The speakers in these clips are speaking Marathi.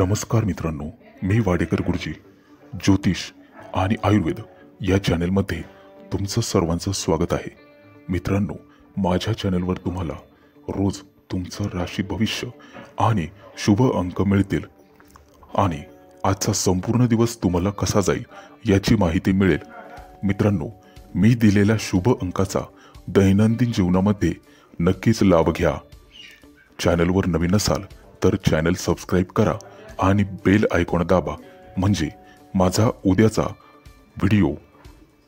नमस्कार मित्रांनो, मी वाडेकर गुरुजी ज्योतिष आणि आयुर्वेद या चॅनलमध्ये तुमचं सर्वांचं स्वागत आहे। मित्रांनो, माझ्या चॅनलवर तुम्हाला रोज तुमचं राशी भविष्य आणि शुभ अंक मिळतील आणि आजचा संपूर्ण दिवस तुम्हाला कसा जाईल याची माहिती मिळेल। मित्रांनो, मी दिलेल्या शुभ अंकाचा दैनंदिन जीवनामध्ये नक्कीच लाभ घ्या। चॅनलवर नवीन असाल तर चॅनल सबस्क्राइब करा आणि बेल आयकॉन दाबा, म्हणजे माझा उद्याचा व्हिडिओ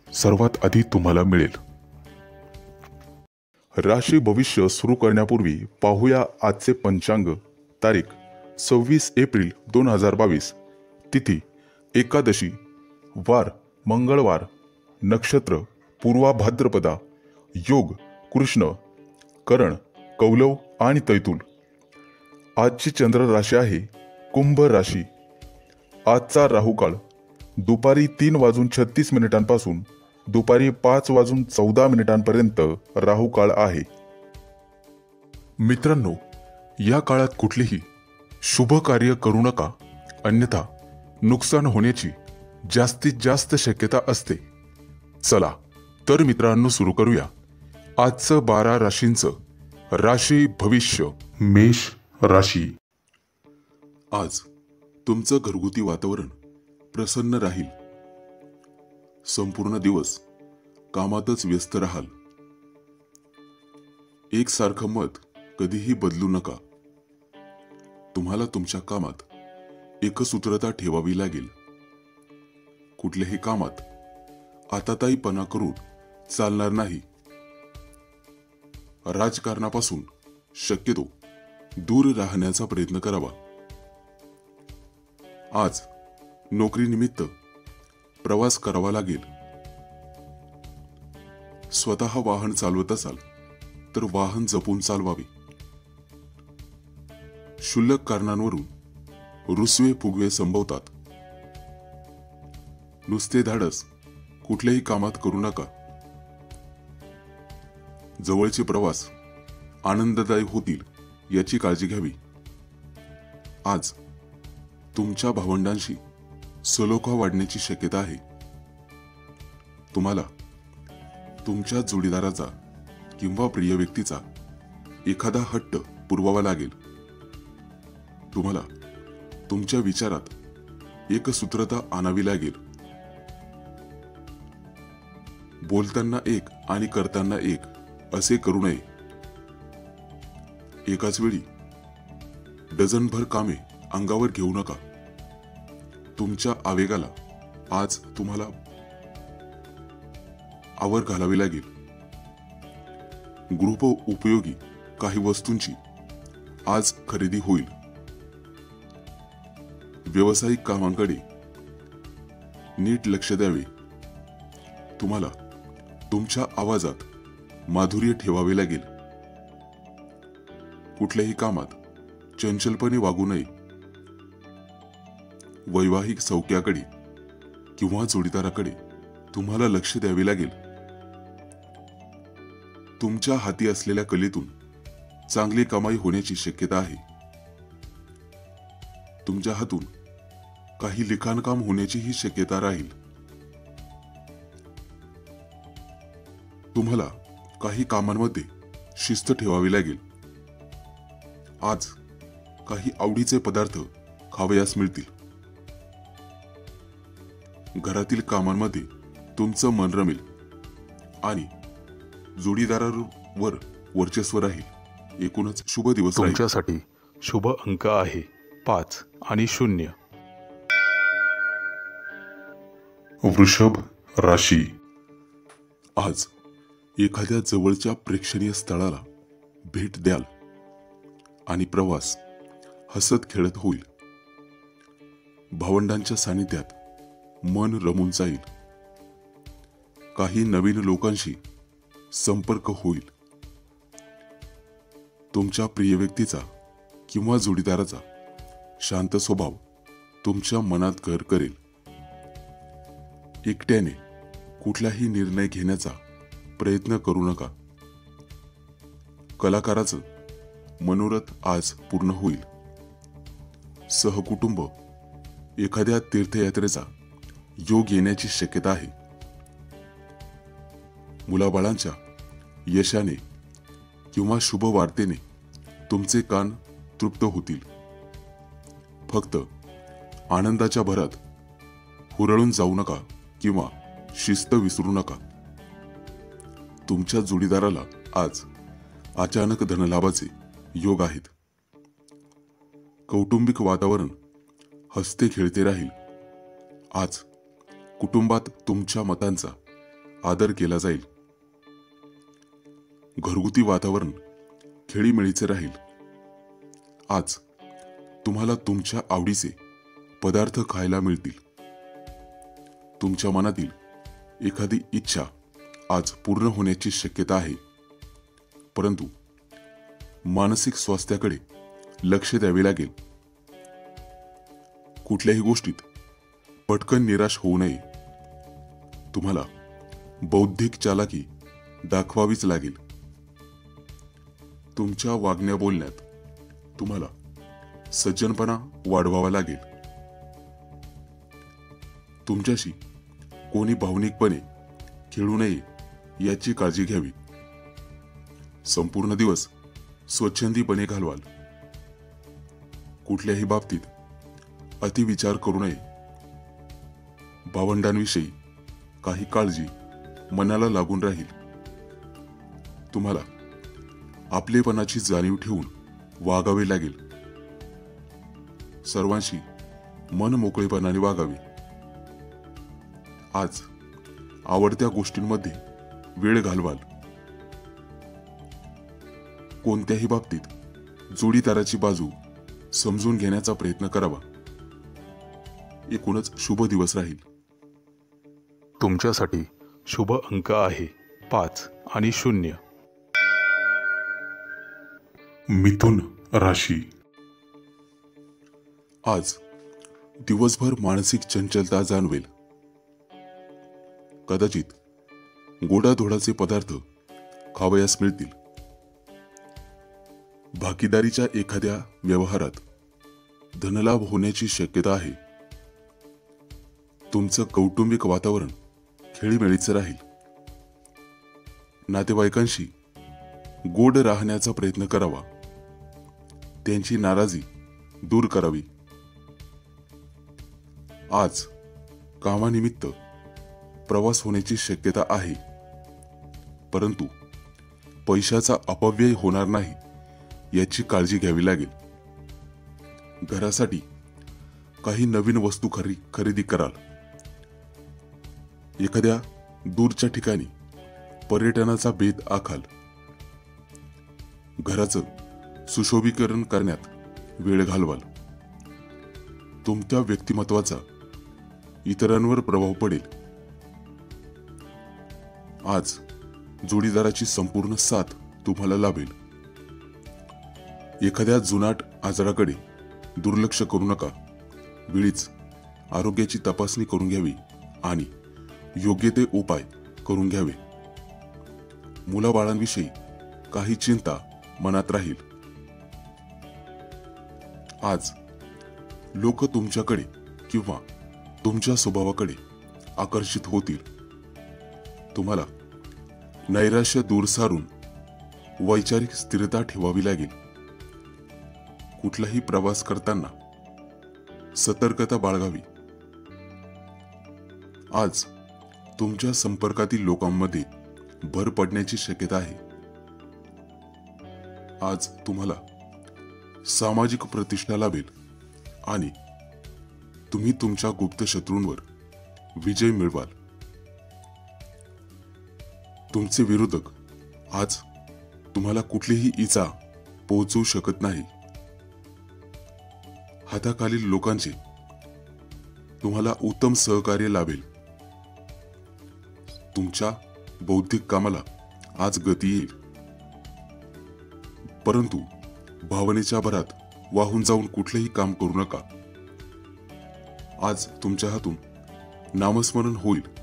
सर्वात आधी तुम्हाला मिळेल। राशी भविष्य सुरू करण्यापूर्वी पाहूया आजचे पंचांग। तारीख 26 एप्रिल 2022, तिथी एकादशी, वार मंगळवार, नक्षत्र पूर्वा भाद्रपदा, योग कृष्ण, करण कौलव आणि तैतूल। आजची चंद्र राशी आहे कुंभ राशी। आजचा राहुकाळ दुपारी 3:36 पासून दुपारी 5:14 पर्यंत राहुकाळ आहे। मित्रांनो, या काळात कुठलेही शुभ कार्य करू नका, अन्यथा नुकसान होण्याची जास्तीत जास्त शक्यता असते। चला तर मित्रांनो, सुरू करूया आजचं 12 राशींचं राशी भविष्य। मेष राशी। आज तुमचं घरगुती वातावरण प्रसन्न राहील। संपूर्ण दिवस कामातच व्यस्त राहाल। एकसारखं मत कधीही बदलू नका। तुम्हाला तुमच्या कामात एकसूत्रता ठेवावी लागेल। कुठल्याही कामात आताताईपणा करून चालणार नाही। राजकारणापासून शक्यतो दूर राहण्याचा प्रयत्न करावा। आज नोकरीनिमित्त प्रवास करावा लागेल। स्वतः वाहन चालवत असाल तर वाहन जपून चालवावे। क्षुल्लक कारणांवरून रुसवे फुगवे संभवतात। नुसते धाडस कुठल्याही कामात करू नका। जवळचे प्रवास आनंददायी होतील याची काळजी घ्यावी। आज तुमच्या भावंडांशी सलोखा वाढण्याची शक्यता आहे। तुम्हाला तुमच्या जोडीदाराचा किंवा प्रिय व्यक्तीचा एखादा हट्ट पुरवावा लागेल। तुम्हाला तुमच्या विचारात एकसूत्रता आणावी लागेल। बोलताना एक आणि करताना एक असे करू नये। एकाच वेळी डझनभर कामे अंगावर घेऊ नका। तुमच्या आवेगाला आज तुम्हाला आवर घालावी लागेल। गृह उपयोगी काही वस्तूंची आज खरेदी होईल। व्यावसायिक कामांकडे नीट लक्ष द्यावे। तुम्हाला तुमच्या आवाजात माधुर्य ठेवावे लागेल। कुठल्याही कामात चंचलपणे वागू नये। वैवाहिक सौख्याकडे किंवा जोडीदाराकडे तुम्हाला लक्ष द्यावे लागेल। तुमच्या हाती असलेल्या कलेतून चांगली कमाई होण्याची शक्यता आहे। तुमच्या हातून काही लिखाणकाम होण्याचीही शक्यता राहील। तुम्हाला काही कामांमध्ये शिस्त ठेवावी लागेल। आज काही आवडीचे पदार्थ खावयास मिळतील। घरातील कामांमध्ये तुमचं मन रमेल आणि जोडीदारावर वर्चस्व राहील। एकूणच शुभ दिवस तुमच्यासाठी शुभ अंक आहे 5 आणि 0। वृषभ राशी। आज एखाद्या जवळच्या प्रेक्षणीय स्थळाला भेट द्याल आणि प्रवास हसत खेळत होईल। भावंडांच्या सानिध्यात मन रमून जाईल। काही नवीन लोकांशी संपर्क होईल। तुमच्या प्रिय व्यक्तीचा किंवा जोडीदाराचा शांत स्वभाव तुमच्या मनात घर करेल। एकट्याने कुठलाही निर्णय घेण्याचा प्रयत्न करू नका। कलाकाराचं मनोरथ आज पूर्ण होईल। सहकुटुंब एखाद्या तीर्थयात्रेचा योग येण्याची शक्यता आहे. मुलाबाळांच्या यशाने किंवा शुभ वार्तेने तुमचे कान तृप्त होतील. फक्त आनंदाच्या भरात हुरळून जाऊ नका किंवा शिस्त विसरू नका. तुमच्या जोडीदाराला आज अचानक धनलाभाचे योग आहेत. कौटुंबिक वातावरण हसते खेळते राहील. आज कुटुंबात तुमच्या मतांचा आदर केला जाईल. घरगुती वातावरण खेळीमेळीचे राहील. आज तुम्हाला तुमच्या आवडीचे पदार्थ खायला मिळतील. तुमच्या मनातील एखादी इच्छा आज पूर्ण होण्याची शक्यता आहे. परंतु मानसिक स्वास्थ्याकडे लक्ष द्यावे लागेल. कुठल्याही गोष्टीत पटकन निराश होऊ नये. तुम्हाला बौद्धिक चालाकी दाखवावीच लागेल. तुमच्या वागण्या बोलण्यात तुम्हाला सज्जनपणा वाढवावा लागेल. तुमच्याशी कोणी भावनिकपणे खेळू नये याची काळजी घ्यावी. संपूर्ण दिवस स्वच्छंदीपणे घालवाल. कुठल्याही बाबतीत अतिविचार करू नये. भावंडांविषयी काही काळजी मनाला लागून राहील. तुम्हाला आपलेपणाची जाणीव ठेवून वागावे लागेल. सर्वांशी मन मोकळेपणाने वागावे. आज आवडत्या गोष्टींमध्ये वेळ घालवाल. कोणत्याही बाबतीत जोडीदाराची बाजू समजून घेण्याचा प्रयत्न करावा. एकूणच शुभ दिवस राहील. तुमच्यासाठी शुभ अंक आहे 5 आणि 0. मिथुन राशी. आज दिवसभर मानसिक चंचलता जाणवेल. कदाचित गोडाधोडाचे पदार्थ खावयास मिळतील. भागीदारीच्या एखाद्या व्यवहारात धनलाभ होण्याची शक्यता आहे. तुमचं कौटुंबिक वातावरण खेळीमेळीचे राहील. नातेवाईकांशी गोड राहण्याचा प्रयत्न करावा. त्यांची नाराजी दूर करावी. आज कामानिमित्त प्रवास होण्याची शक्यता आहे. परंतु पैशाचा अपव्यय होणार नाही याची काळजी घ्यावी लागेल. घरासाठी काही नवीन वस्तू खरेदी कराल. एखाद्या दूरच्या ठिकाणी पर्यटनाचा बेत आखाल. घराचं सुशोभीकरण करण्यात वेळ घालवाल. तुमच्या व्यक्तिमत्वाचा इतरांवर प्रभाव पडेल. आज जोडीदाराची संपूर्ण साथ तुम्हाला लाभेल. एखाद्या जुनाट आजाराकडे दुर्लक्ष करू नका. वेळीच आरोग्याची तपासणी करून घ्यावी आणि योग्य ते उपाय करून घ्यावे. मुलाबाळांविषयी काही चिंता मनात राहील. आज लोक तुमच्याकडे किंवा तुमच्या स्वभावाकडे आकर्षित होतील. तुम्हाला नैराश्य दूर सारून वैचारिक स्थिरता ठेवावी लागेल. कुठलाही प्रवास करताना सतर्कता बाळगावी. आज तुमच्या संपर्कातील लोकांमध्ये भर पडण्याची शक्यता आहे. आज तुम्हाला सामाजिक प्रतिष्ठा लाभेल आणि तुम्ही तुमच्या गुप्त शत्रूंवर विजय मिळवाल. तुमचे विरोधक आज तुम्हाला कुठलीही इजा पोहोचवू शकत नाही. हाताखालील लोकांचे तुम्हाला उत्तम सहकार्य लाभेल. तुमच्या बौद्धिक कामाला आज गती येईल. परंतु भावनेच्या भरात वाहून जाऊन कुठलेही काम करू नका. आज तुमच्या हातून नामस्मरण होईल.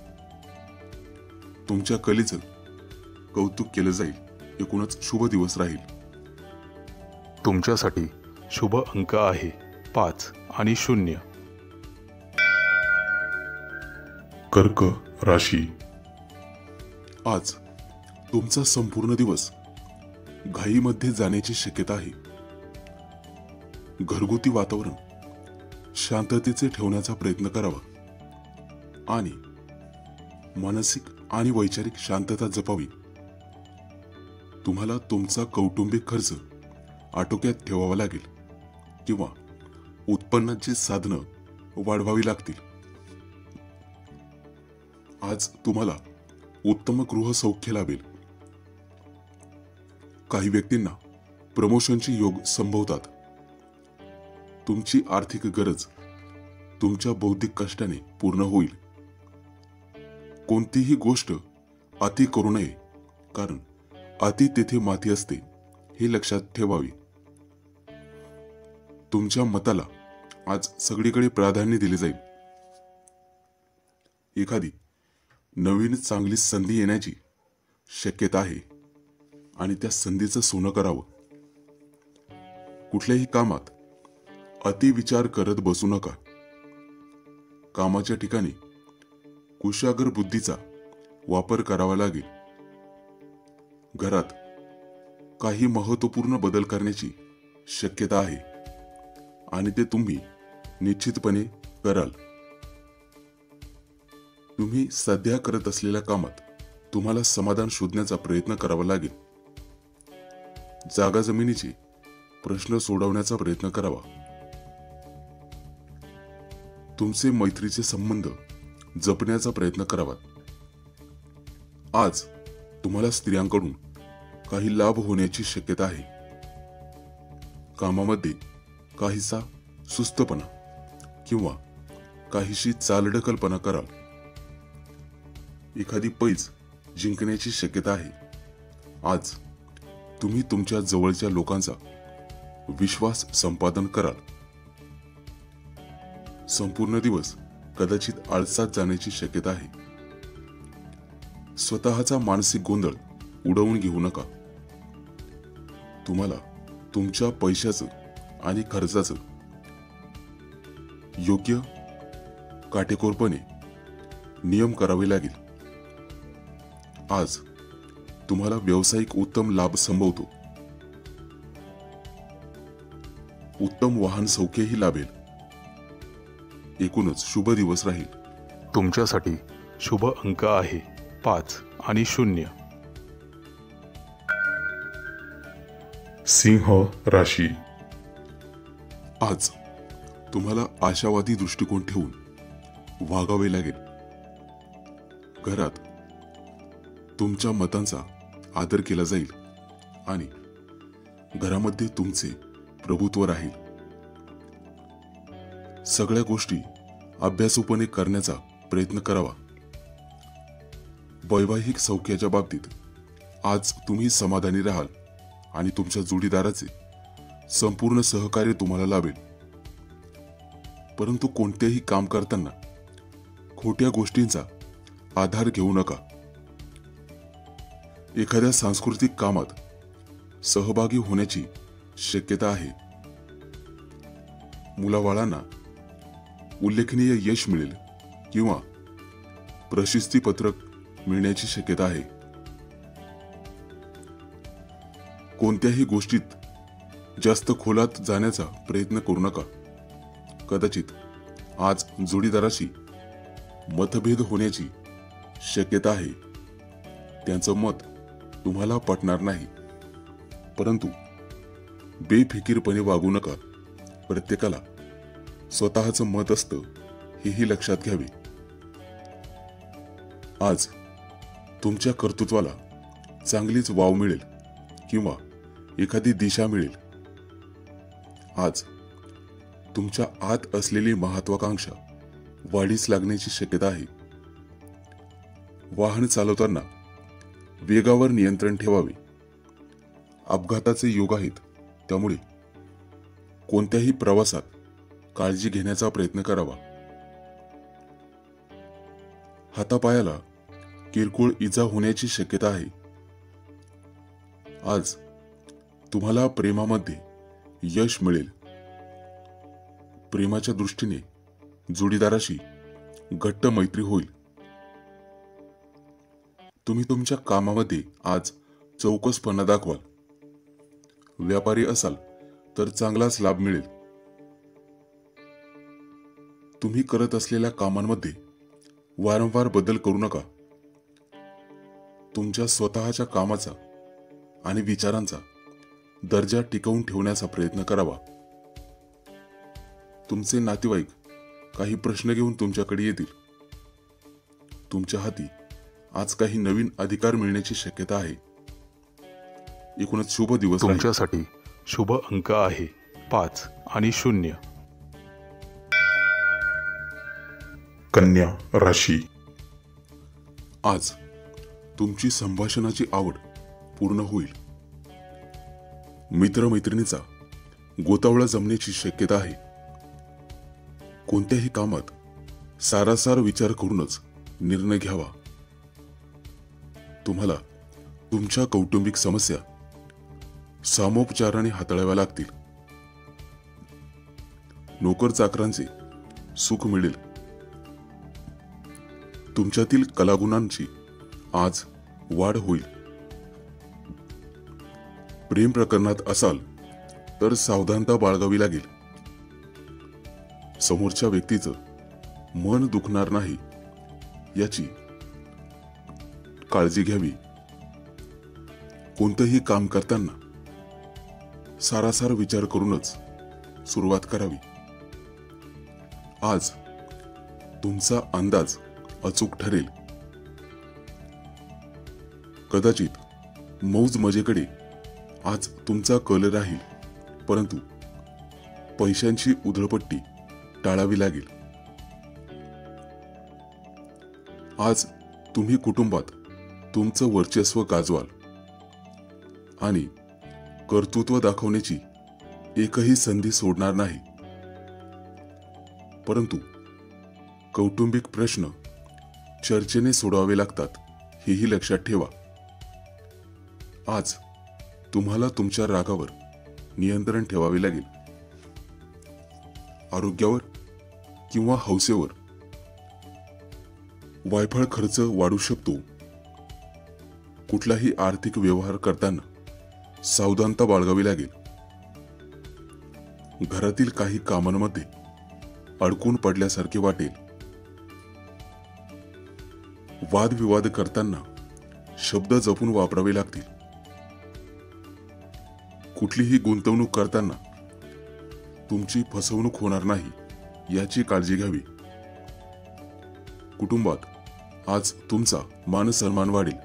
तुमच्या कलेचं कौतुक केलं जाईल. एकूणच शुभ दिवस राहील. तुमच्यासाठी शुभ अंक आहे 5 आणि 0. कर्क राशी. आज तुमचा संपूर्ण दिवस घाईमध्ये जाण्याची शक्यता आहे. घरगुती वातावरण शांततेचे ठेवण्याचा प्रयत्न करावा आणि मानसिक आणि वैचारिक शांतता जपावी. तुम्हाला तुमचा कौटुंबिक खर्च आटोक्यात ठेवावा लागेल किंवा उत्पन्नाची साधनं वाढवावी लागतील. आज तुम्हाला उत्तम गृहसौख्य लाभेल. काही व्यक्तींना प्रमोशनचे योग संभवतात. तुमची आर्थिक गरज तुमच्या बौद्धिक कष्टाने पूर्ण होईल. कोणतीही गोष्ट अति करू नये, कारण अति तेथे माती असते हे लक्षात ठेवावे. तुमच्या मताला आज सगळीकडे प्राधान्य दिले जाईल. एखादी नवीन चांगली संधी येण्याची शक्यता आहे आणि त्या संधीचं सोनं करावं. कुठल्याही कामात अति विचार करत बसू नका. कामाच्या ठिकाणी कुशाग्र बुद्धीचा वापर करावा लागेल. घरात काही महत्त्वपूर्ण बदल करण्याची शक्यता आहे आणि ते तुम्ही निश्चितपणे कराल. तुम्ही सध्या करत असलेल्या कामात तुम्हाला समाधान शोधण्याचा प्रयत्न करावा लागेल. जागा जमिनीचे प्रश्न सोडवण्याचा प्रयत्न करावा. तुमचे मैत्रीचे संबंध जपण्याचा प्रयत्न करावा. आज तुम्हाला स्त्रियांकडून काही लाभ होण्याची शक्यता आहे. कामामध्ये काहीसा सुस्तपणा किंवा काहीशी चालढकलपणा कराल. एखादी पैज जिंकण्याची शक्यता आहे. आज तुम्ही तुमच्या जवळच्या लोकांचा विश्वास संपादन कराल. संपूर्ण दिवस कदाचित आळसात जाण्याची शक्यता आहे. स्वतःचा मानसिक गोंधळ उडवून घेऊ नका. तुम्हाला तुमच्या पैशाचं आणि खर्चाचं योग्य काटेकोरपणे नियम करावे लागेल. आज तुम्हाला व्यावसायिक उत्तम लाभ संभवतो. उत्तम वाहन सौख्यही लाभेल. एकूणच शुभ दिवस राहील. तुमच्यासाठी शुभ अंक आहे 5 आणि 0. सिंह राशी. आज तुम्हाला आशावादी दृष्टिकोन ठेवून वागावे लागेल. घरात तुमच्या मतांचा आदर केला जाईल आणि घरामध्ये तुमचे प्रभुत्व राहील. सगळ्या गोष्टी अभ्यासूपणे करण्याचा प्रयत्न करावा. वैवाहिक सौख्याच्या बाबतीत आज तुम्ही समाधानी राहाल आणि तुमच्या जोडीदाराचे संपूर्ण सहकार्य तुम्हाला लाभेल. परंतु कोणतेही काम करताना खोट्या गोष्टींचा आधार घेऊ नका. एखाद्या सांस्कृतिक कामात सहभागी होण्याची शक्यता आहे. मुलाबाळांना उल्लेखनीय यश मिळेल किंवा प्रशस्तीपत्रक मिळण्याची शक्यता आहे. कोणत्याही गोष्टीत जास्त खोलात जाण्याचा प्रयत्न करू नका. कदाचित आज जोडीदाराशी मतभेद होण्याची शक्यता आहे. त्यांचं मत तुम्हाला पटणार नाही, परंतु बेफिकीरपणे वागू नका. प्रत्येकाला स्वतःचं मत असतं हेही लक्षात घ्यावे. आज तुमच्या कर्तृत्वाला चांगलीच वाव मिळेल किंवा एखादी दिशा मिळेल. आज तुमच्या आत असलेली महत्वाकांक्षा वाढीस लागण्याची शक्यता आहे. वाहन चालवताना वेगावर नियंत्रण ठेवावे. अपघाताचे योग आहेत, त्यामुळे कोणत्याही प्रवासात काळजी घेण्याचा प्रयत्न करावा. हातापायाला किरकोळ इजा होण्याची शक्यता आहे. आज तुम्हाला प्रेमामध्ये यश मिळेल. प्रेमाच्या दृष्टीने जोडीदाराशी घट्ट मैत्री होईल. तुम्ही तुमच्या कामामध्ये आज चौकसपणा दाखवाल. व्यापारी असाल तर चांगलाच लाभ मिळेल. तुम्ही करत असलेल्या कामांमध्ये वारंवार बदल करू नका. तुमच्या स्वतःच्या कामाचा आणि विचारांचा दर्जा टिकवून ठेवण्याचा प्रयत्न करावा. तुमचे नातेवाईक काही प्रश्न घेऊन तुमच्याकडे येतील. तुमच्या हाती आज काही नवीन अधिकार मिळण्याची शक्यता आहे. एकूणच शुभ दिवस राहील. तुमच्यासाठी शुभ अंक आहे 5 आणि 0. कन्या राशी. आज तुमची संभाषणाची आवड पूर्ण होईल. मित्रमैत्रिणीचा गोतावळा जमण्याची शक्यता आहे. कोणत्याही कामात सारासार विचार करूनच निर्णय घ्यावा. तुम्हाला तुमच्या कौटुंबिक समस्या सामोपचाराने हाताळाव्या लागतील. नोकर चाकरांचे सुख मिळेल. तुमच्यातील कलागुणांची आज वाढ होईल. प्रेम प्रकरणात असाल तर सावधानता बाळगावी लागेल. समोरच्या व्यक्तीचं मन दुखणार नाही याची काळजी घ्यावी. कोणतंही काम करताना सारासार विचार करूनच सुरुवात करावी. आज तुमचा अंदाज अचूक ठरेल. कदाचित मौज मजेकडे आज तुमचा कल राहील, परंतु पैशांची उधळपट्टी टाळावी लागेल. आज तुम्ही कुटुंबात तुमचं वर्चस्व गाजवाल आणि कर्तृत्व दाखवण्याची एकही संधी सोडणार नाही. परंतु कौटुंबिक प्रश्न चर्चेने सोडवावे लागतात, हेही लक्षात ठेवा. आज तुम्हाला तुमच्या रागावर नियंत्रण ठेवावे लागेल. आरोग्यावर किंवा हौसेवर वायफळ खर्च वाढू शकतो. कुठलाही आर्थिक व्यवहार करताना सावधानता बाळगावी लागेल. घरातील काही कामांमध्ये अडकून पडल्यासारखे वाटेल. वादविवाद करताना शब्द जपून वापरावे लागतील. कुठलीही गुंतवणूक करताना तुमची फसवणूक होणार नाही याची काळजी घ्यावी. कुटुंबात आज तुमचा मान सन्मान वाढेल.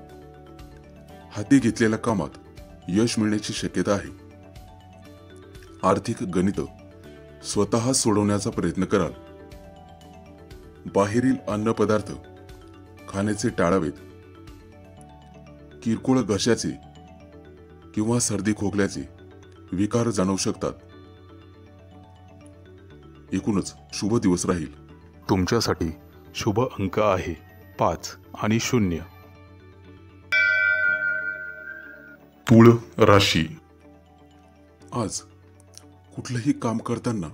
हाती घेतलेल्या कामात यश मिळण्याची शक्यता आहे. आर्थिक गणित स्वतः सोडवण्याचा प्रयत्न कराल. बाहेरील अन्नपदार्थ खाण्याचे टाळावेत. किरकोळ घशाचे किंवा सर्दी खोकल्याचे विकार जाणवू शकतात. एकूणच शुभ दिवस राहील. तुमच्यासाठी शुभ अंक आहे 5 आणि 0. तुळ राशी. आज कुठलंही काम करताना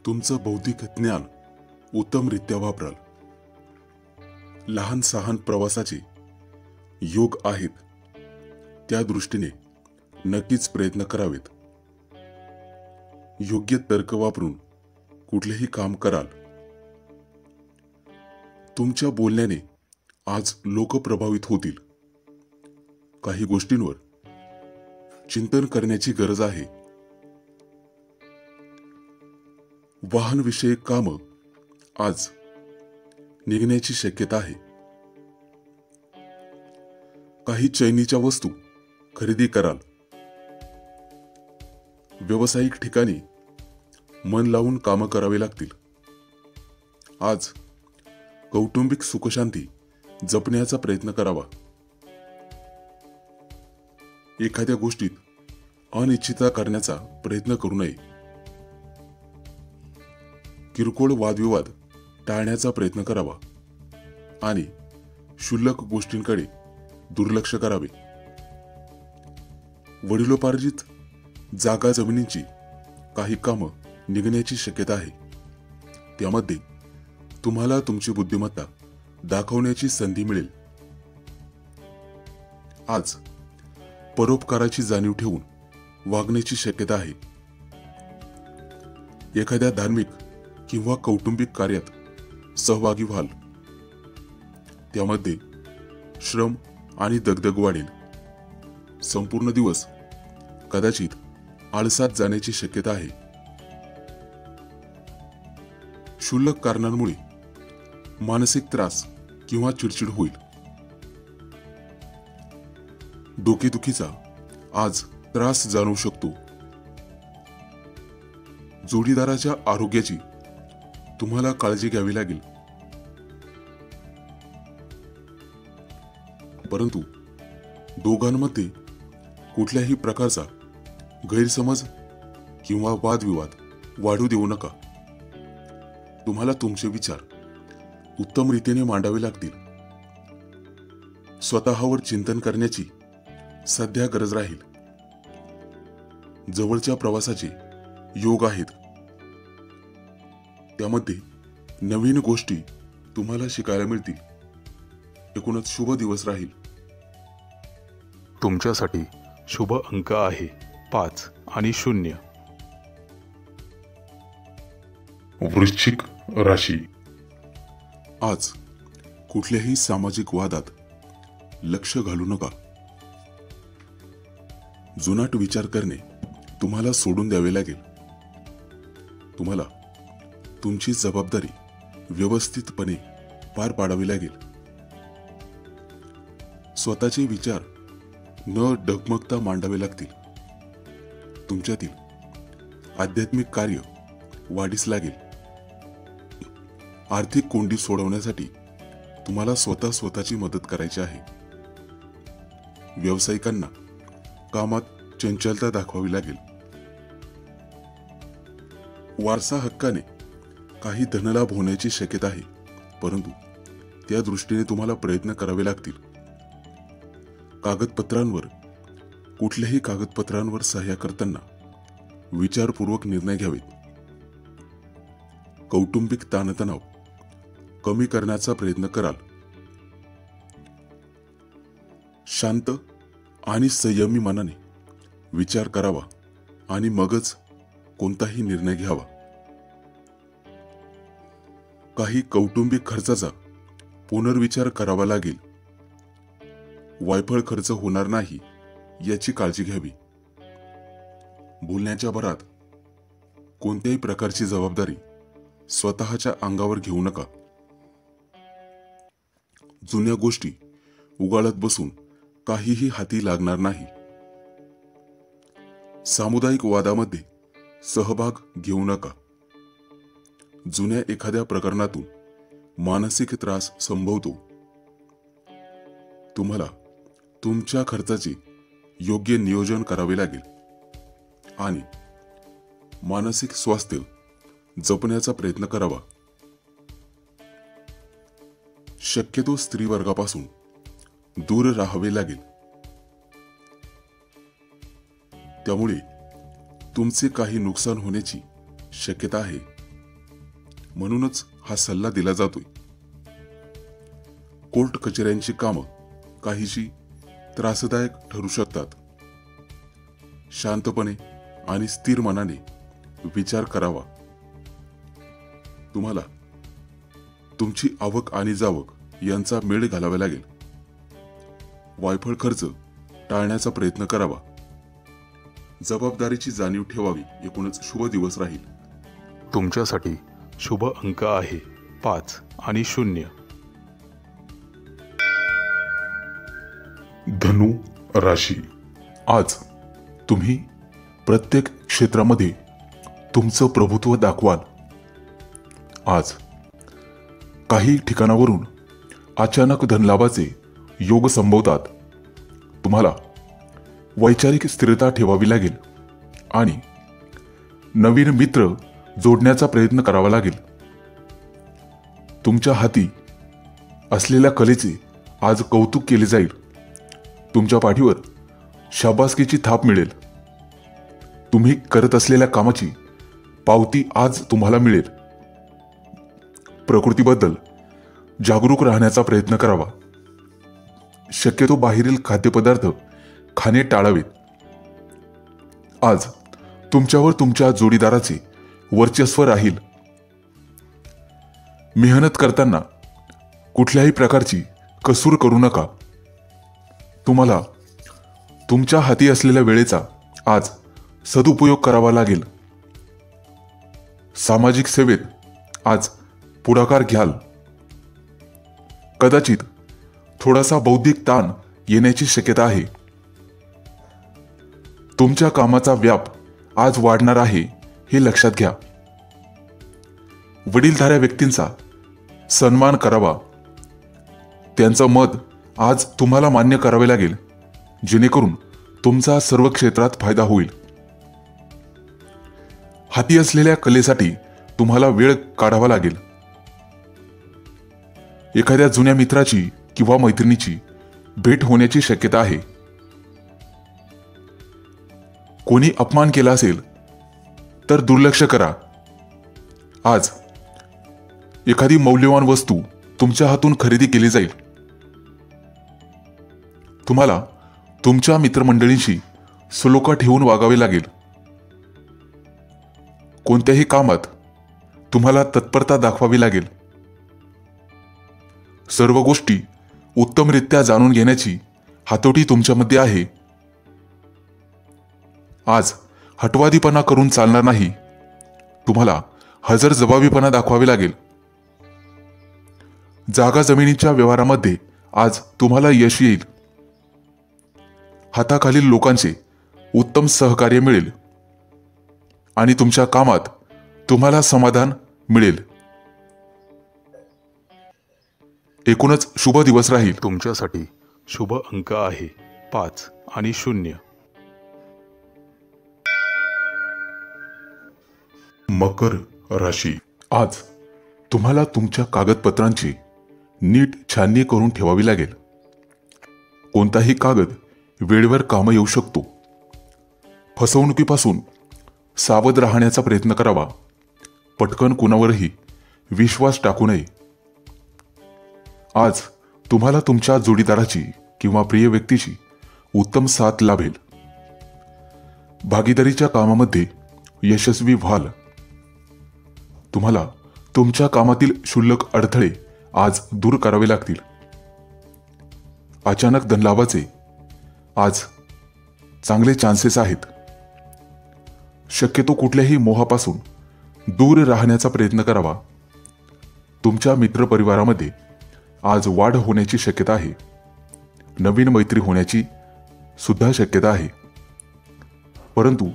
तुमचं बौद्धिक ज्ञान उत्तमरित्या वापराल. लहान सहान प्रवासाचे योग आहेत. त्या दृष्टीने नक्कीच प्रयत्न करावेत. योग्य तर्क वापरून कुठलेही काम कराल. तुमच्या बोलण्याने आज लोक प्रभावित होतील. काही गोष्टींवर चिंतन करण्याची गरज आहे. वाहनविषयक काम आज निघण्याची शक्यता आहे. काही चैनीच्या वस्तू खरेदी कराल. व्यावसायिक ठिकाणी मन लावून कामं करावी लागतील. आज कौटुंबिक सुखशांती जपण्याचा प्रयत्न करावा. एखाद्या गोष्टीत अनिश्चितता करण्याचा प्रयत्न करू नये. किरकोळ वादविवाद टाळण्याचा प्रयत्न करावा आणि क्षुल्लक गोष्टींकडे दुर्लक्ष करावे. वडिलोपार्जित जागा जमिनींची काही कामं निघण्याची शक्यता आहे. त्यामध्ये तुम्हाला तुमची बुद्धिमत्ता दाखवण्याची संधी मिळेल. आज परोपकाराची जाणीव ठेवून वागण्याची शक्यता आहे. एखाद्या धार्मिक किंवा कौटुंबिक कार्यात सहभागी व्हाल. त्यामध्ये श्रम आणि दगदग वाढेल. संपूर्ण दिवस कदाचित आळसात जाण्याची शक्यता आहे. क्षुल्लक कारणांमुळे मानसिक त्रास किंवा चिडचिड होईल. डोकेदुखीचा आज त्रास जाणवू शकतो. जोडीदाराच्या आरोग्याची तुम्हाला काळजी घ्यावी लागेल. परंतु दोघांमध्ये कुठल्याही प्रकारचा गैरसमज किंवा वादविवाद वाढू देऊ नका. तुम्हाला तुमचे विचार उत्तम रीतीने मांडावे लागतील. स्वतःवर चिंतन करण्याची सध्या गरज राहील. जवळच्या प्रवासाचे योग आहेत. त्यामध्ये नवीन गोष्टी तुम्हाला शिकायला मिळतील. एकूणच शुभ दिवस राहील. तुमच्यासाठी शुभ अंक आहे 5 आणि 0. वृश्चिक राशी. आज कुठल्याही सामाजिक वादात लक्ष घालू नका. जुनाट विचार करणे तुम्हाला सोडून द्यावे लागेल. तुम्हाला तुमची जबाबदारी व्यवस्थितपणे पार पाडावी लागेल. स्वतःचे विचार न डगमगता मांडावे लागतील. तुमच्यातील आध्यात्मिक कार्य वाढीस लागेल. आर्थिक कोंडी सोडवण्यासाठी तुम्हाला स्वतःची मदत करायची आहे. व्यावसायिकांना कामात चंचलता दाखवावी लागेल. वारसा हक्काने काही धनलाभ होण्याची शक्यता आहे, परंतु त्या दृष्टीने तुम्हाला प्रयत्न करावे लागतील. कुठल्याही कागदपत्रांवर सह्या करताना विचारपूर्वक निर्णय घ्यावेत. कौटुंबिक ताणतणाव कमी करण्याचा प्रयत्न कराल. शांत आणि संयमी मनाने विचार करावा आणि मगच कोणताही निर्णय घ्यावा. काही कौटुंबिक खर्चाचा पुनर्विचार करावा लागेल. वायफळ खर्च होणार नाही याची काळजी घ्यावी. बोलण्याच्या भरात कोणत्याही प्रकारची जबाबदारी स्वतःच्या अंगावर घेऊ नका. जुन्या गोष्टी उगाळत बसून काहीही हाती लागणार नाही. सामुदायिक वादामध्ये सहभाग घेऊ नका. जुन्या एखाद्या प्रकरणातून मानसिक त्रास संभवतो. तुम्हाला तुमच्या खर्चाचे योग्य नियोजन करावे लागेल आणि मानसिक स्वास्थ्य जपण्याचा प्रयत्न करावा. शक्यतो स्त्री वर्गापासून दूर राहावे लागेल. त्यामुळे तुमचे काही नुकसान होण्याची शक्यता आहे. म्हणूनच हा सल्ला दिला जातोय. कोर्ट कचेऱ्यांची कामं काहीशी त्रासदायक ठरू शकतात. शांतपणे आणि स्थिर मनाने विचार करावा. तुम्हाला तुमची आवक आणि जावक यांचा मेळ घालावा लागेल. वायफळ खर्च टाळण्याचा प्रयत्न करावा. जबाबदारीची जाणीव ठेवावी. एकूणच शुभ दिवस राहील. तुमच्यासाठी शुभ अंक आहे 5 आणि 0. धनु राशी. आज तुम्ही प्रत्येक क्षेत्रामध्ये तुमचं प्रभुत्व दाखवाल. आज काही ठिकाणावरून अचानक धनलाभाचे योग संभवतात. तुम्हाला वैचारिक स्थिरता ठेवावी लागेल आणि नवीन मित्र जोडण्याचा प्रयत्न करावा लागेल. तुमच्या हाती असलेल्या कलेचे आज कौतुक केले जाईल. तुमच्या पाठीवर शाबासकीची थाप मिळेल. तुम्ही करत असलेल्या कामाची पावती आज तुम्हाला मिळेल. प्रकृतीबद्दल जागरूक राहण्याचा प्रयत्न करावा. शक्यतो बाहेरील खाद्यपदार्थ खाणे टाळावेत. आज तुमच्यावर तुमच्या जोडीदाराचे वर्चस्व राहील. मेहनत करताना कुठल्याही प्रकारची कसूर करू नका. तुम्हाला तुमच्या हाती असलेल्या वेळेचा आज सदुपयोग करावा लागेल. सामाजिक सेवेत आज पुढाकार घ्याल. कदाचित थोडासा बौद्धिक ताण येण्याची शक्यता आहे. तुमच्या कामाचा व्याप आज वाढणार आहे हे लक्षात घ्या. वडीलधाऱ्या व्यक्तींचा सन्मान करावा. त्यांचं मत आज तुम्हाला मान्य करावे लागेल, जेणेकरून तुमचा सर्व क्षेत्रात फायदा होईल. हाती असलेल्या कलेसाठी तुम्हाला वेळ काढावा लागेल. एखाद्या जुन्या मित्राची किंवा मैत्रिणीची भेट होण्याची शक्यता आहे. कोणी अपमान केला असेल तर दुर्लक्ष करा. आज एखादी मौल्यवान वस्तू तुमच्या हातून खरेदी केली जाईल. तुम्हाला तुमच्या मित्रमंडळींशी सलोखा ठेवून वागावे लागेल. कोणत्याही कामात तुम्हाला तत्परता दाखवावी लागेल. सर्व गोष्टी उत्तमरित्या जाणून घेण्याची हातोटी तुमच्यामध्ये आहे. आज हटवादीपणा करून चालणार नाही. तुम्हाला हजरजबाबीपणा दाखवावे लागेल. जागा जमिनीच्या व्यवहारामध्ये आज तुम्हाला यश येईल. हाताखालील लोकांचे उत्तम सहकार्य मिळेल आणि तुमच्या कामात तुम्हाला समाधान मिळेल. एकूणच शुभ दिवस राहील. तुमच्यासाठी शुभ अंक आहे 5 आणि 0. मकर राशी. आज तुम्हाला तुमच्या कागदपत्रांची नीट छाननी करून ठेवावी लागेल. कोणताही कागद वेळेवर कामं येऊ शकतो. फसवणुकीपासून सावध राहण्याचा प्रयत्न करावा. पटकन कुणावरही विश्वास टाकू नये. आज तुम्हाला तुमच्या जोडीदाराची किंवा प्रिय व्यक्तीची उत्तम साथ लाभेल. भागीदारीच्या कामामध्ये यशस्वी व्हाल. तुम्हाला तुमच्या कामातील क्षुल्लक अडथळे आज दूर करावे लागतील. अचानक धनलाभाचे आज चांगले चान्सेस आहेत. शक्यतो कुठल्याही मोहापासून दूर राहण्याचा प्रयत्न करावा. तुमच्या मित्रपरिवारामध्ये आज वाढ होण्याची शक्यता आहे. नवीन मैत्री होण्याची सुद्धा शक्यता आहे. परंतु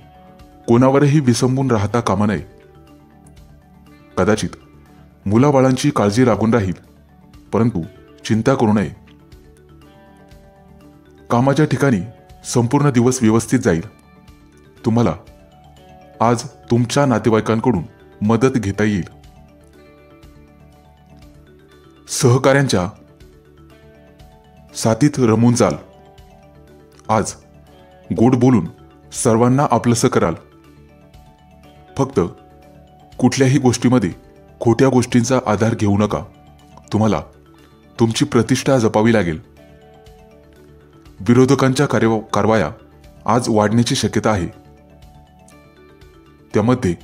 कोणावरही विसंबून राहता कामा नये. कदाचित मुलाबाळांची काळजी लागून राहील, परंतु चिंता करू नये. कामाच्या ठिकाणी संपूर्ण दिवस व्यवस्थित जाईल. तुम्हाला आज तुमच्या नातेवाईकांकडून मदत घेता येईल. सहकाऱ्यांच्या साथीत रमून जाल. आज गोड बोलून सर्वांना आपलंसं कराल. फक्त कुठल्याही गोष्टीमध्ये खोट्या गोष्टींचा आधार घेऊ नका. तुम्हाला तुमची प्रतिष्ठा जपावी लागेल. विरोधकांच्या कारवाया आज वाढण्याची शक्यता आहे. त्यामध्ये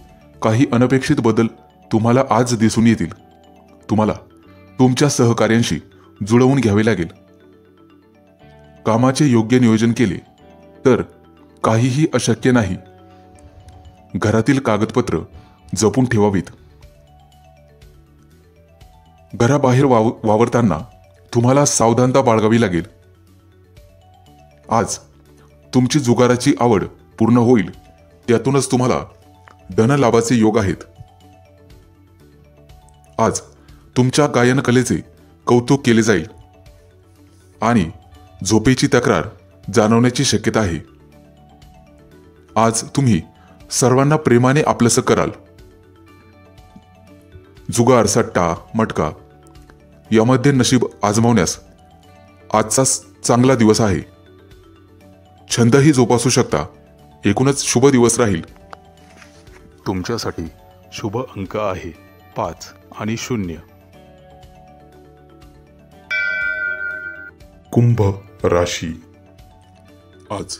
काही अनपेक्षित बदल तुम्हाला आज दिसून येतील. तुम्हाला तुमच्या सहकार्यांशी जुळवून घ्यावे लागेल. कामाचे योग्य नियोजन केले तर काहीही अशक्य नाही. घरातील कागदपत्र जपून ठेवावीत. घराबाहेर वावरताना तुम्हाला सावधानता बाळगावी लागेल. आज तुमची जुगाराची आवड पूर्ण होईल. त्यातूनच तुम्हाला धनलाभाचे योग आहेत. आज तुमच्या गायन कलेचे कौतुक केले जाईल आणि झोपेची तक्रार जाणवण्याची शक्यता आहे. आज तुम्ही सर्वांना प्रेमाने आपलंसं कराल. जुगार, सट्टा, मटका यामध्ये नशीब आजमावण्यास आजचा चांगला दिवस आहे. छंदही जोपासू शकता. एकूणच शुभ दिवस राहील. तुमच्यासाठी शुभ अंक आहे 5 आणि 0. कुंभ राशी. आज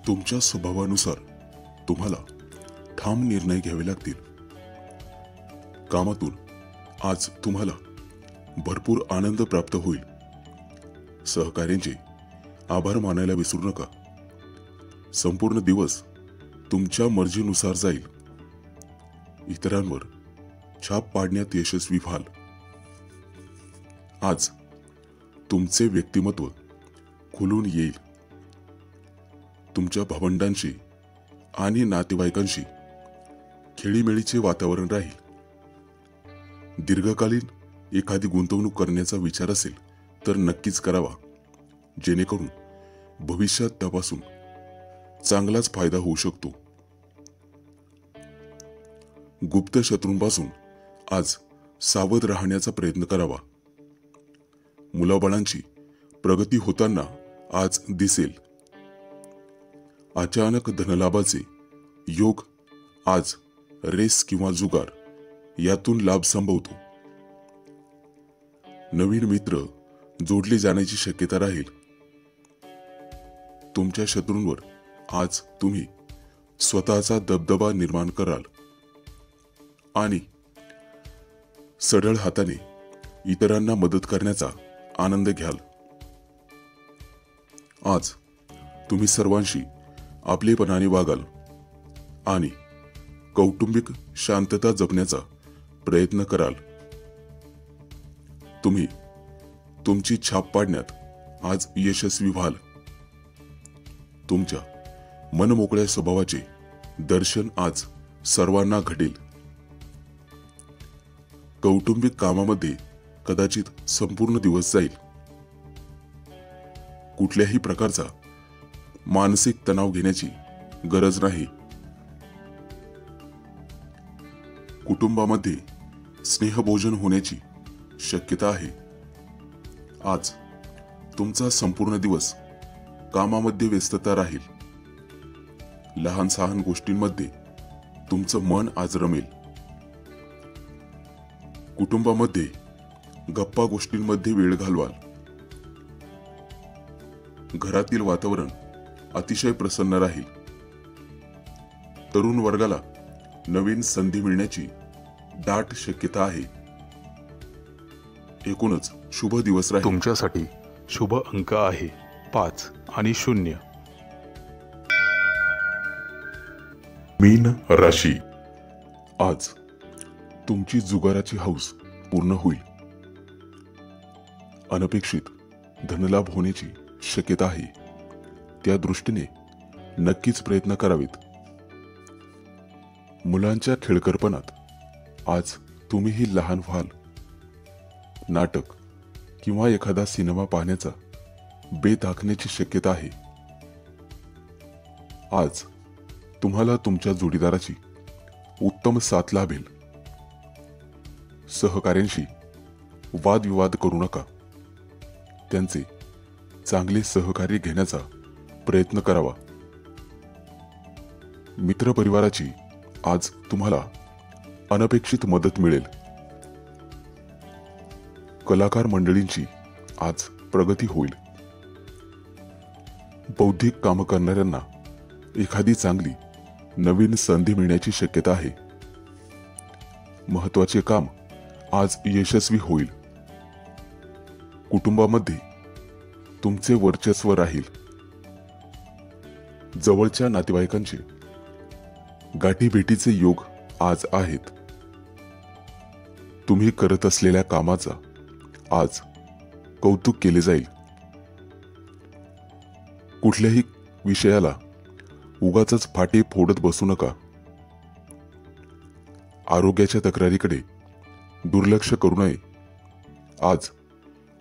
तुमच्या स्वभावानुसार तुम्हाला ठाम निर्णय घ्यावे लागतील. कामातून आज तुम्हाला भरपूर आनंद प्राप्त होईल. सहकार्यांचे आभार मानायला विसरू नका. संपूर्ण दिवस तुमच्या मर्जीनुसार जाईल. इतरांवर छाप पाडण्यात यशस्वी व्हाल. आज तुमचे व्यक्तिमत्व खुलून येईल. तुमच्या भावंडांशी आणि नातेवाईकांशी खेळीमेळीचे वातावरण राहील. दीर्घकालीन एखादी गुंतवणूक करण्याचा विचार असेल तर नक्कीच करावा, जेणेकरून भविष्यात त्यापासून चांगलाच फायदा होऊ शकतो. गुप्त शत्रूंपासून आज सावध राहण्याचा प्रयत्न करावा. मुलाबाळांची प्रगती होताना आज दिसेल. अचानक धनलाभाचे योग आज रेस किंवा जुगार यातून लाभ संभवतो. नवीन मित्र जोडले जाण्याची शक्यता राहील. तुमच्या शत्रूंवर आज तुम्ही स्वतःचा दबदबा निर्माण कराल आणि सढळ हाताने इतरांना मदत करण्याचा आनंद घ्याल. आज तुम्ही सर्वांशी आपलेपणाने वागाल आणि कौटुंबिक शांतता जपण्याचा प्रयत्न कराल. तुम्ही तुमची छाप पाडण्यात आज यशस्वी व्हाल. तुमच्या मनमोकळ्या स्वभावाचे दर्शन आज सर्वांना घडेल. कौटुंबिक कामामध्ये कदाचित संपूर्ण दिवस जाईल. कुठल्याही प्रकारचा मानसिक तणाव घेण्याची गरज नाही. कुटुंबामध्ये स्नेहभोजन होण्याची शक्यता आहे. आज तुमचा संपूर्ण दिवस कामामध्ये व्यस्तता राहील. लहान सहान गोष्टींमध्ये तुमचं मन आज रमेल. कुटुंबामध्ये गप्पा गोष्टींमध्ये वेळ घालवाल. घरातील वातावरण अतिशय प्रसन्न राहील. तरुण वर्गाला नवीन संधी मिळण्याची दाट शक्यता आहे. एकूणच शुभ दिवस राहील. तुमच्यासाठी शुभ अंक आहे 5 आणि 0. मीन राशी. आज तुमची जुगाराची हौस पूर्ण होईल. अनपेक्षित धनलाभ होण्याची शक्यता आहे. त्या दृष्टीने नक्कीच प्रयत्न करावेत. मुलांच्या खेळकरपणात आज तुम्हीही लहान व्हाल. नाटक किंवा एखादा सिनेमा पाहण्याचा बेत आखण्याची शक्यता आहे. आज तुम्हाला तुमच्या जोडीदाराची उत्तम साथ लाभेल. सहकार्यांशी वादविवाद करू नका. त्यांचे चांगले सहकार्य घेण्याचा प्रयत्न करावा. मित्रपरिवाराची आज तुम्हाला अनपेक्षित मदत मिळेल. कलाकार मंडळींची आज प्रगती होईल. बौद्धिक काम करणाऱ्यांना एखादी चांगली नवीन संधी मिळण्याची शक्यता आहे. महत्त्वाचे काम आज यशस्वी होईल. कुटुंबामध्ये तुमचे वर्चस्व राहील. जवळच्या नातेवाईकांचे गाठीभेटीचे योग आज आहेत. तुम्ही करत असलेल्या कामाचा आज कौतुक केले जाईल. कुठल्याही विषयाला उगाचच फाटे फोडत बसू नका. आरोग्याच्या तक्रारीकडे दुर्लक्ष करू नये. आज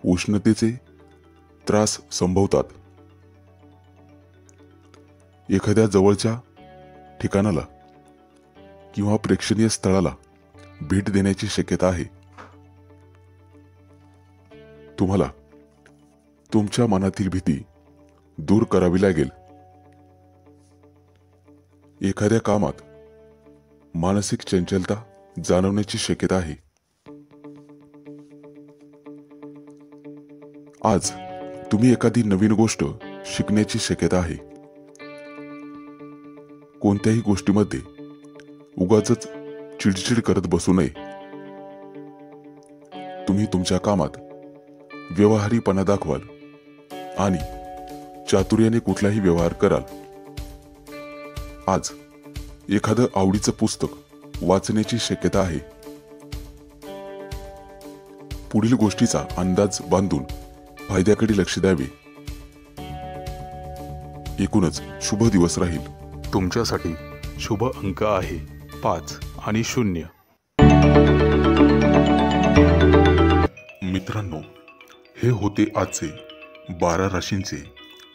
उष्णतेचे त्रास संभवतात. एखाद्या जवळच्या ठिकाणाला किंवा प्रेक्षणीय स्थळाला भेट देण्याची शक्यता आहे. तुम्हाला तुमच्या मनातील भीती दूर करावी लागेल. एखाद्या कामात मानसिक चंचलता जाणवण्याची शक्यता आहे। आज तुम्ही एखादी नवीन गोष्ट शिकण्याची शक्यता आहे। कोणत्याही गोष्टीमध्ये उगाचच चिडचिड करत बसू नये। तुम्ही तुमच्या कामात व्यवहारीपणा दाखवाल आणि चातुर्याने कुठलाही व्यवहार कराल। आज एखादं आवडीचं पुस्तक वाचण्याची शक्यता आहे। पुढील गोष्टीचा अंदाज बांधून फायद्याकडे लक्ष द्यावे। एकूणच शुभ दिवस राहील। तुमच्यासाठी शुभ अंक आहे 5 आणि 0। मित्रांनो, हे होते आजचे 12 राशींचे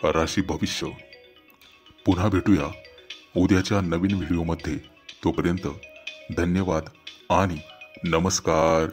राशी भविष्य। पुन्हा भेटूया उद्याच्या नवीन व्हिडिओमध्ये। तोपर्यंत धन्यवाद आणि नमस्कार।